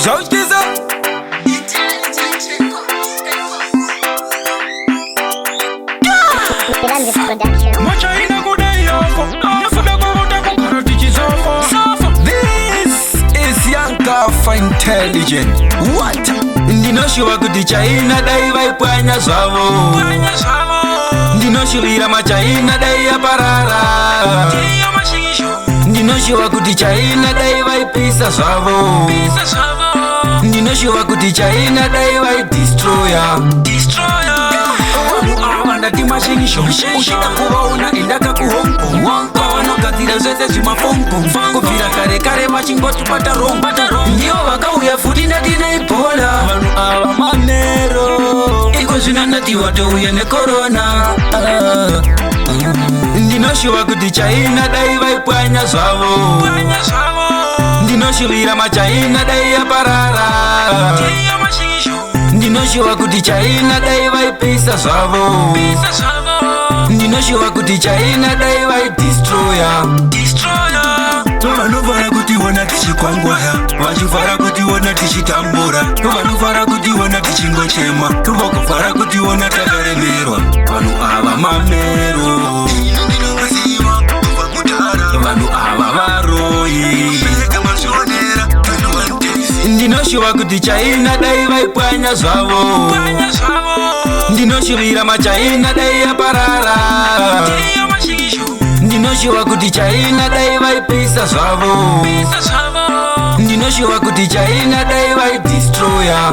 Zawskiza Macha ina kudai yako Nafuda kuvuta kukarati chizoko This is Young Kafa Intelligent. What? Ndinoshiwa kuti chaina dai vaipwanya zvavo Ndinoshivira machaina dai yaparara Ndinoshiwa kuti chaina dai vaipisa zvavo Ndinoshiwa kuti chaina dai vaidestroya Ndati mashingisho Ushida kuvaona endaka kuhonko Vanogadzira zvese zvimafonko Kubvira kare kare vachingoti pata rombo Ndivo vakauya futi ndati neibola Vanhu ava manero Iko zvino ndati watouya nekorona Ndinoshuva kuti chaina dai vaipwanya zvavo Ndinoshuvira machaina dai yaparara Ndinoshuva kuti chaina dai vaipisa zvavo Ndinoshuva kuti chaina dai vaidestroya Vanovara kuti wona tichikwangwaya Vachivara kuti wona tichitambura Vanovara kuti wona tichingochema Vakavara kuti wona takaremerwa Vanhu ava mamero Vanhu ava varoyi Ndinoshuva kuti chaina dai vaipwanya zvavo Ndinoshuvira machaina dai yaparara Ndinoshuva kuti chaina dai vaipisa zvavo Ndinoshuva kuti chaina dai vaidestroya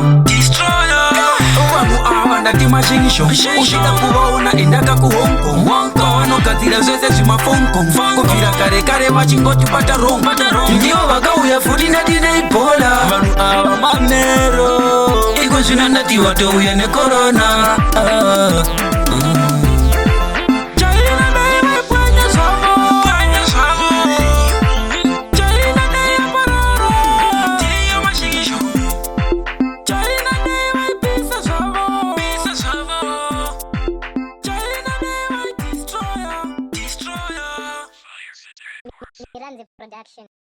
Vanhu ava ndati mashingisho Ushida kuvaona endaka kuhonko Vanogadzira zvese zvimafonko Kubvira kare kare vachingoti pata rombo Ndivo vakauya futi ndati neibola Vanhu ava manero Iko zvino ndati watouya nekorona Production.